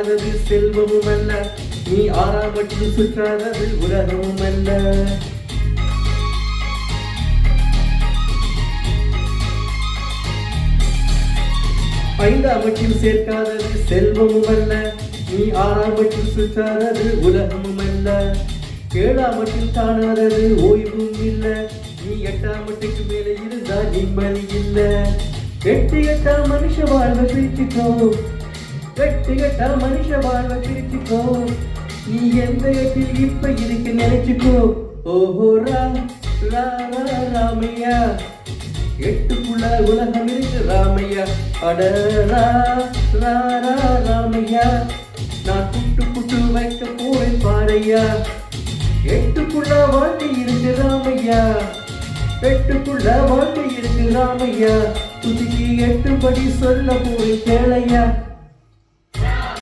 காணாதது செல்வமும் அல்ல, நீ ஆறாமட்டில் சுற்றாதது உலகமும் அல்ல. ஐந்தாமட்டில் சேர்க்காதது செல்வமும் அல்ல, நீ ஆறாமட்டில் சுற்றாதது உலகமும் அல்ல. ஏழாமட்டில் காணாதது ஓய்வும் இல்ல, நீ எட்டாமட்டுக்கு மேலே இருந்தா நிம்மதி இல்ல. எட்டு எட்டா மனுஷ வாழ்வை பிரிச்சுக்கோ, எட்டு எட்டா மனுஷ வாழ்வை பிரிச்சுக்கோ, நீ எந்த எட்டில் இப்ப இதுக்கு நினைச்சுக்கோ. ஓஹோ ராமையா, எட்டுக்குள்ள உலகம் இருக்கு ராமையா. அடரா ராமையா, நான் புட்டு வைக்க போறேன் பாரையா. எட்டுக்குள்ள வாழ்க்கை இருக்கு ராமையா, எட்டுக்குள்ள வாழ்க்கை இருக்கு ராமையா. துதிக்கு எட்டுப்படி சொல்ல போய் கேளையா.